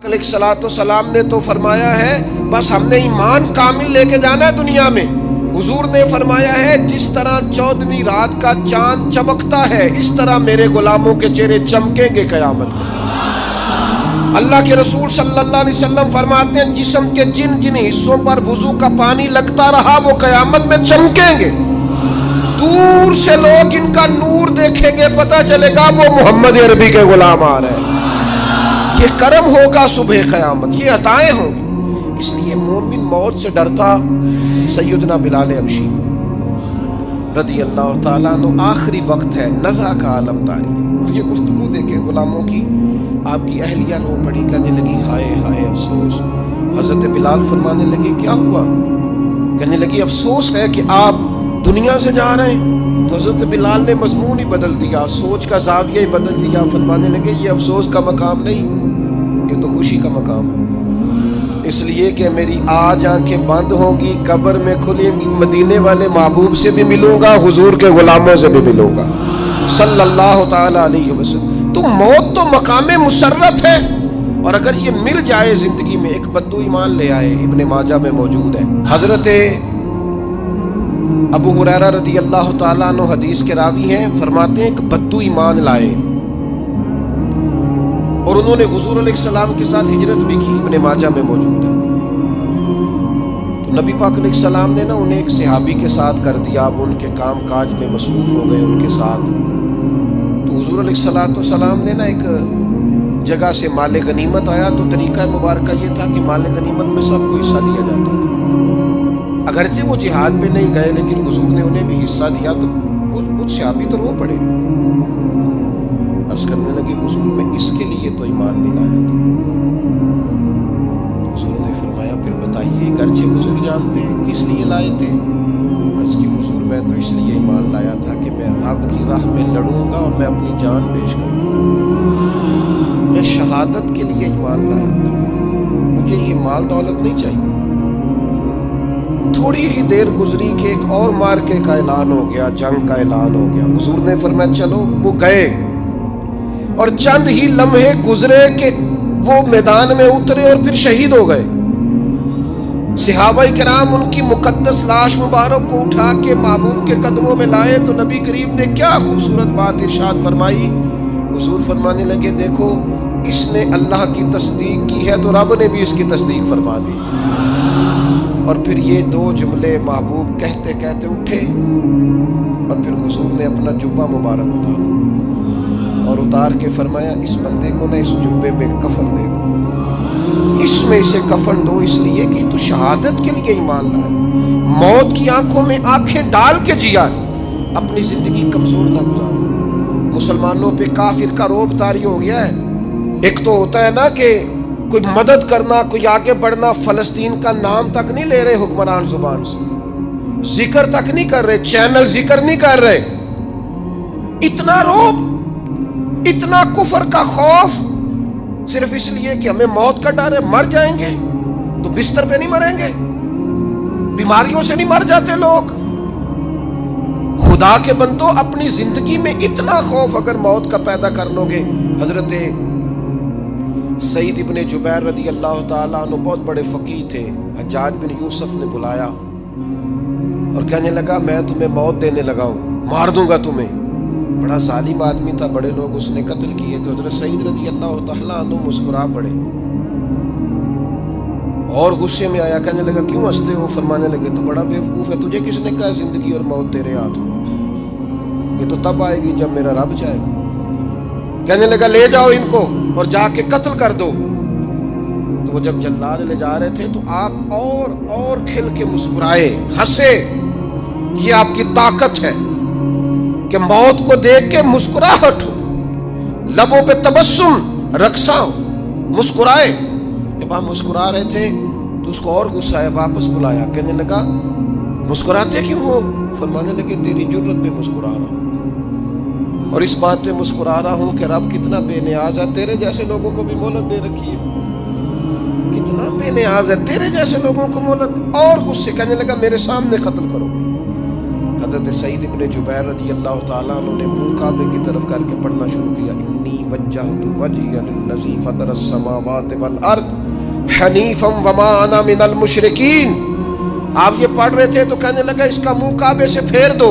علیہ الصلوۃ والسلام نے تو فرمایا ہے بس ہم نے ایمان کامل لے کے جانا ہے دنیا میں۔ حضور نے فرمایا ہے جس طرح 14ویں رات کا چاند چمکتا ہے اس طرح میرے غلاموں کے چہرے چمکیں گے قیامت میں۔ اللہ کے رسول صلی اللہ علیہ وسلم فرماتے ہیں جسم کے جن جن حصوں پر وضو کا پانی لگتا رہا وہ قیامت میں چمکیں گے۔ دور سے لوگ ان کا نور دیکھیں گے، پتہ چلے گا وہ محمد عربی کے غلام آ رہے ہیں۔ یہ کرم ہوگا صبح قیامت، یہ عطائیں ہوں گی۔ اس لیے مومن موت سے ڈرتا۔ سیدنا بلال حبشی رضی اللہ تعالیٰ عنہ، آخری وقت ہے، نزع کا عالم طاری، اور یہ گفتگو دیکھیں غلاموں کی۔ آپ کی اہلیہ رو پڑی، کہنے لگی ہائے ہائے افسوس۔ حضرت بلال فرمانے لگے کیا ہوا؟ کہنے لگی افسوس ہے کہ آپ دنیا سے جا رہے ہیں۔ تو حضرت بلال نے مضمون ہی بدل دیا، سوچ کا زاویہ ہی بدل دیا۔ فرمانے لگے یہ افسوس کا مقام نہیں، یہ تو خوشی کا مقام ہے، اس لیے کہ میری آج آنکھیں بند ہوں گی، قبر میں کھلیں گی، مدینے والے محبوب سے بھی ملوں گا، حضور کے غلاموں سے بھی ملوں گا صلی اللہ تعالی علیہ وسلم۔ تو موت تو مقام مسرت ہے، اور اگر یہ مل جائے زندگی میں، ایک بدو ایمان لے آئے، ابن ماجہ میں موجود ہے۔ حضرت ابو ہریرہ رضی اللہ تعالیٰ عنہ حدیث کے راوی ہیں، فرماتے ہیں کہ بدو ایمان لائے اور انہوں نے حضور علیہ السلام کے ساتھ ہجرت بھی کی، ابن ماجہ میں موجود ہے۔ تو نبی پاک علیہ السلام نے انہیں ایک صحابی کے ساتھ کر دیا، اب ان کے کام کاج میں مصروف ہو گئے ان کے ساتھ۔ تو حضور علیہ السلام نے ایک جگہ سے مال غنیمت آیا، تو طریقہ مبارکہ یہ تھا کہ مال غنیمت میں سب کو حصہ دیا جاتا تھا۔ اگرچہ وہ جہاد پہ نہیں گئے لیکن حضور نے انہیں بھی حصہ دیا، تو کچھ صحابی تو وہ پڑے، عرض کرنے لگی حضور میں اس کے لیے تو ایمان نہیں لایا تھا۔ حضور نے فرمایا پھر بتائیے، گرچہ حضور جانتے ہیں کس لیے لائے تھے؟ عرض کی حضور میں تو اس لیے ایمان لایا تھا کہ میں رب کی راہ میں لڑوں گا اور میں اپنی جان پیش کروں گا، میں شہادت کے لیے ایمان لایا تھا، مجھے یہ مال دولت نہیں چاہیے۔ تھوڑی ہی دیر گزری کہ ایک اور مارکے کا اعلان ہو گیا، جنگ کا اعلان ہو گیا۔ حضور نے فرمایا چلو، وہ گئے، اور چند ہی لمحے گزرے کہ وہ میدان میں اترے اور پھر شہید ہو گئے۔ صحابہ کرام ان کی مقدس لاش مبارک کو اٹھا کے محبوب کے قدموں میں لائے، تو نبی کریم نے کیا خوبصورت بات ارشاد فرمائی۔ حضور فرمانے لگے دیکھو اس نے اللہ کی تصدیق کی ہے تو رب نے بھی اس کی تصدیق فرما دی۔ اور پھر یہ دو جملے محبوب کہتے کہتے اٹھے، اور پھر حضور نے اپنا جبہ مبارک اتارا اور اتار کے فرمایا اس بندے کو اس جبے میں کفن دے دو، اس میں اسے کفن دو، اس لیے کہ تو شہادت کے لیے ایمان لائے، موت کی آنکھوں میں آنکھیں ڈال کے جیا، اپنی زندگی کمزور نہ گزار۔ مسلمانوں پہ کافر کا روب طاری ہو گیا ہے۔ ایک تو ہوتا ہے نا کہ کوئی مدد کرنا، کوئی آگے بڑھنا، فلسطین کا نام تک نہیں لے رہے حکمران زبان سے، ذکر تک نہیں کر رہے، چینل ذکر نہیں کر رہے۔ اتنا روب، اتنا کفر کا خوف، صرف اس لیے کہ ہمیں موت کا ڈر ہے، مر جائیں گے تو بستر پہ نہیں مریں گے، بیماریوں سے نہیں مر جاتے لوگ۔ خدا کے بندو اپنی زندگی میں اتنا خوف اگر موت کا پیدا کر لو گے۔ حضرت سعید ابن جبیر رضی اللہ تعالیٰ عنہ بہت بڑے فقیہ تھے، حجاج بن یوسف نے بلایا اور کہنے لگا میں تمہیں موت دینے لگا ہوں، مار دوں گا تمہیں۔ بڑا ظالم آدمی تھا، بڑے لوگ اس نے قتل کیے تھے۔ حضرت سعید رضی اللہ تعالیٰ عنہ مسکرا پڑے اور غصے میں آیا، کہنے لگا کیوں ہنستے ہو؟ فرمانے لگے تو بڑا بیوقوف ہے، تجھے کس نے کہا زندگی اور موت تیرے ہاتھ ہو؟ یہ تو تب آئے گی جب میرا رب چاہے گا۔ کہنے لگا لے جاؤ ان کو اور جا کے قتل کر دو۔ تو وہ جب جلاد لے جا رہے تھے تو آپ اور کھل کے مسکرائے، ہنسے۔ یہ آپ کی طاقت ہے کہ موت کو دیکھ کے مسکراہٹ ہو، لبوں پہ تبسم، رقصاں ہو، مسکرائے۔ جب آپ مسکرا رہے تھے تو اس کو اور غصہ آیا، واپس بلایا، کہنے لگا مسکراتے کیوں ہو؟ فرمانے لگے تیری جرت پہ مسکرا رہا ہوں، اور اس بات پہ مسکرا رہا ہوں کہ رب کتنا بے نیاز ہے، تیرے جیسے لوگوں کو بھی مہلت دے رکھی ہے، کتنا بے نیاز ہے، تیرے جیسے لوگوں کو مہلت۔ اور غصے، کہنے لگا میرے سامنے قتل کرو۔ حضرت سعید ابن جبیر رضی اللہ تعالیٰ عنہ نے منہ کعبے کی طرف کر کے پڑھنا شروع کیا، انی وجہت وجہی للذی فطر السماوات والارض حنیفا وما انا من المشرکین۔ آپ یہ پڑھ رہے تھے تو کہنے لگا اس کا منہ کعبے سے پھیر دو۔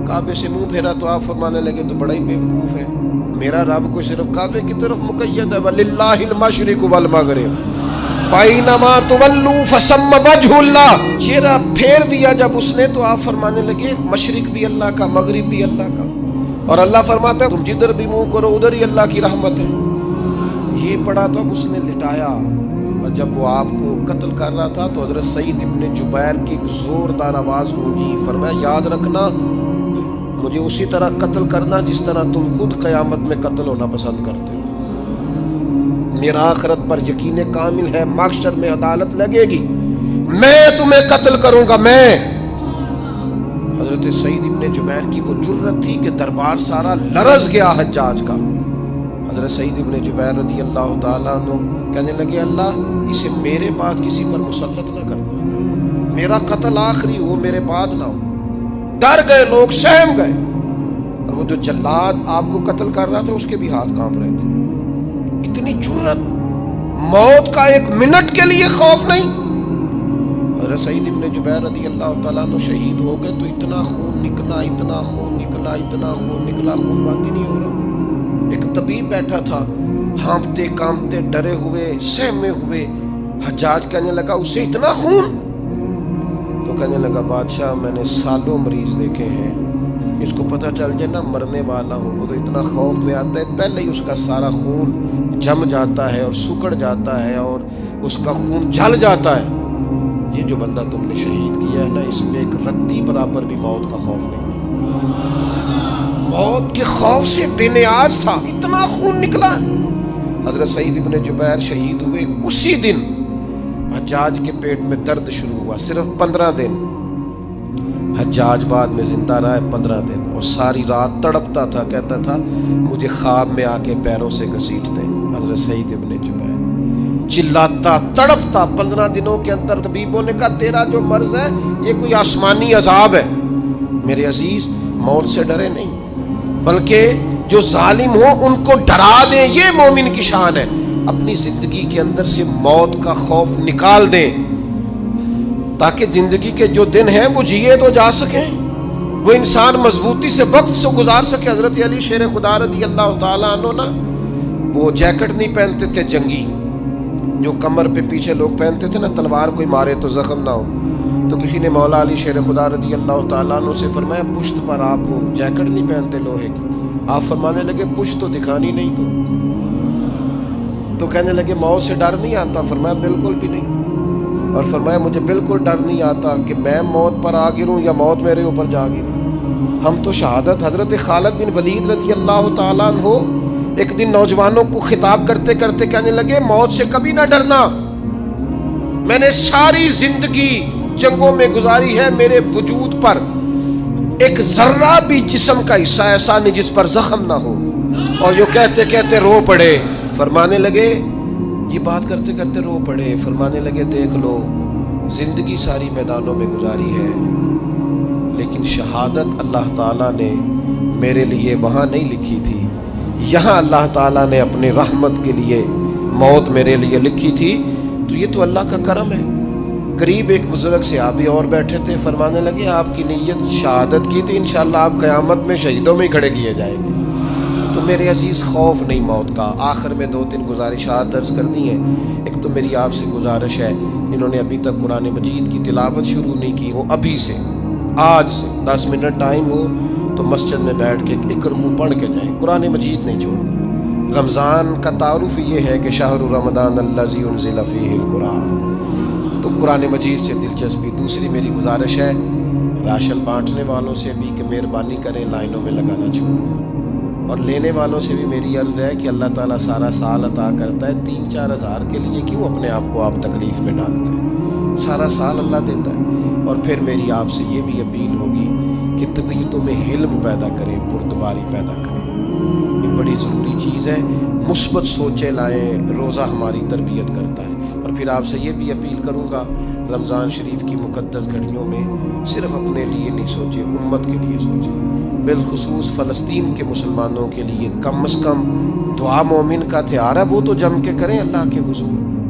کعبے سے منہ پھیرا تو آپ فرمانے لگے تو بڑا ہی بیوقوف ہے، میرا رب کو صرف کعبے کی طرف مقید ہے، وَلِلَّهِ الْمَشْرِقُ وَالْمَغْرِبُ فَأَيْنَمَا تُوَلُّوا فَثَمَّ وَجْهُ اللَّهِ۔ چہرہ پھیر دیا جب اس نے تو آپ فرمانے لگے مشرق بھی اللہ کا، مغرب بھی اللہ کا، اور اللہ فرماتا ہے تم جدھر بھی منہ کرو ادھر ہی اللہ کی رحمت ہے۔ یہ پڑھا تو اب اس نے لٹایا، اور جب وہ آپ کو قتل کر رہا تھا تو حضرت سعید ابن جبیر کی ایک زوردار آواز گونجی، فرمایا یاد رکھنا مجھے اسی طرح قتل کرنا جس طرح تم خود قیامت میں قتل ہونا پسند کرتے ہو۔ میرا آخرت پر یقین کامل ہے، محشر میں عدالت لگے گی، میں تمہیں قتل کروں گا میں۔ حضرت سعید ابن جبیر کی وہ جرت تھی کہ دربار سارا لرز گیا حجاج کا۔ حضرت سعید ابن جبیر رضی اللہ تعالیٰ عنہ کہنے لگے اللہ اسے میرے بعد کسی پر مسلط نہ کرنا، میرا قتل آخری ہو، میرے بعد نہ ہو۔ ڈر گئے لوگ، سہم گئے، اور وہ جو جلاد آپ کو قتل کر رہا تھا اس کے بھی ہاتھ کانپ رہے تھے۔ اتنی جرت، موت کا ایک منٹ کے لیے خوف نہیں۔ حضرت سعید ابن جبیر رضی اللہ تعالیٰ عنہ شہید ہو گئے تو اتنا خون نکلا، اتنا خون نکلا، اتنا خون نکلا، خون بند ہی نہیں ہو رہا۔ ایک طبیب بیٹھا تھا، ہانپتے کانپتے ڈرے ہوئے سہمے ہوئے، حجاج کہنے لگا اسے اتنا خون؟ تو کہنے لگا بادشاہ میں نے سالوں مریض دیکھے ہیں، اس کو پتہ چل جائے نا مرنے والا ہوں وہ تو اتنا خوف میں آتا ہے، پہلے ہی اس کا سارا خون جم جاتا ہے اور سکڑ جاتا ہے اور اس کا خون جل جاتا ہے۔ یہ جو بندہ تم نے شہید کیا ہے نا اس میں ایک رتی برابر بھی موت کا خوف نہیں، موت کے خوف سے بے نیاز تھا، اتنا خون نکلا۔ حضرت سعید ابن جبیر شہید ہوئے اسی دن حجاج کے پیٹ میں درد شروع ہوا، صرف 15 دن حجاج بعد میں زندہ رہا ہے، 15 دن، اور ساری رات تڑپتا تھا، کہتا تھا مجھے خواب میں آ کے پیروں سے گھسیٹتے حضرت سعید ابن جبیر، چلاتا تڑپتا 15 دنوں کے اندر۔ طبیبوں نے کہا تیرا جو مرض ہے یہ کوئی آسمانی عذاب ہے۔ میرے عزیز موت سے ڈرے نہیں، بلکہ جو ظالم ہو ان کو ڈرا دیں، یہ مومن کی شان ہے۔ اپنی زندگی کے اندر سے موت کا خوف نکال دیں تاکہ زندگی کے جو دن ہیں وہ جیے تو جا سکیں، وہ انسان مضبوطی سے وقت سے گزار سکے۔ حضرت علی شیر خدا رضی اللہ تعالیٰ عنہ نا وہ جیکٹ نہیں پہنتے تھے جنگی، جو کمر پہ پیچھے لوگ پہنتے تھے نا تلوار کوئی مارے تو زخم نہ ہو، تو کسی نے مولا علی شیر خدا رضی اللہ تعالیٰ عنہ سے فرمایا پشت پر آپ وہ جیکٹ نہیں پہنتے لوہے کی؟ آپ فرمانے لگے پشت تو دکھانی نہیں تو کہنے لگے موت سے ڈر نہیں آتا؟ فرمایا بالکل بھی نہیں، اور فرمایا مجھے بالکل ڈر نہیں آتا کہ میں موت پر آ گروں یا موت میرے اوپر جا گری۔ ہم تو شہادت حضرت خالد بن ولید رضی اللہ تعالیٰ عنہ ایک دن نوجوانوں کو خطاب کرتے کرتے کہنے لگے موت سے کبھی نہ ڈرنا، میں نے ساری زندگی جنگوں میں گزاری ہے، میرے وجود پر ایک ذرہ بھی جسم کا حصہ ایسا نہیں جس پر زخم نہ ہو۔ اور جو کہتے کہتے رو پڑے، فرمانے لگے یہ بات کرتے کرتے رو پڑے، فرمانے لگے دیکھ لو زندگی ساری میدانوں میں گزاری ہے لیکن شہادت اللہ تعالیٰ نے میرے لیے وہاں نہیں لکھی تھی، یہاں اللہ تعالیٰ نے اپنی رحمت کے لیے موت میرے لیے لکھی تھی، تو یہ تو اللہ کا کرم ہے۔ قریب ایک بزرگ سے آپ بھی اور بیٹھے تھے، فرمانے لگے آپ کی نیت شہادت کی تھی، انشاءاللہ آپ قیامت میں شہیدوں میں ہی کھڑے کیے جائیں گے۔ تو میرے عزیز خوف نہیں موت کا۔ آخر میں 2-3 گزارشات عرض کرنی ہے۔ ایک تو میری آپ سے گزارش ہے، انہوں نے ابھی تک قرآن مجید کی تلاوت شروع نہیں کی، وہ ابھی سے آج سے 10 منٹ ٹائم ہو تو مسجد میں بیٹھ کے ایک رکوع پڑھ کے جائیں، قرآن مجید نہیں چھوڑنا۔ رمضان کا تعارف یہ ہے کہ شہر رمضان الذی انزل فیہ القرآن، تو قرآن مجید سے دلچسپی۔ دوسری میری گزارش ہے راشن بانٹنے والوں سے بھی کہ مہربانی کریں لائنوں میں لگانا چھوڑیں، اور لینے والوں سے بھی میری عرض ہے کہ اللہ تعالیٰ سارا سال عطا کرتا ہے، 3-4 ہزار کے لیے کیوں اپنے آپ کو آپ تکلیف میں ڈالتے ہیں، سارا سال اللہ دیتا ہے۔ اور پھر میری آپ سے یہ بھی اپیل ہوگی کہ طبیعتوں میں حلم پیدا کریں، بردباری پیدا کریں، یہ بڑی ضروری چیز ہے۔ مثبت سوچیں لائیں، روزہ ہماری تربیت کرتا ہے۔ اور پھر آپ سے یہ بھی اپیل کروں گا رمضان شریف کی مقدس گھڑیوں میں صرف اپنے لیے نہیں سوچے، امت کے لیے سوچے، بالخصوص فلسطین کے مسلمانوں کے لیے کم از کم دعا مومن کا ہتھیار ہے، وہ تو جم کے کریں اللہ کے حضور۔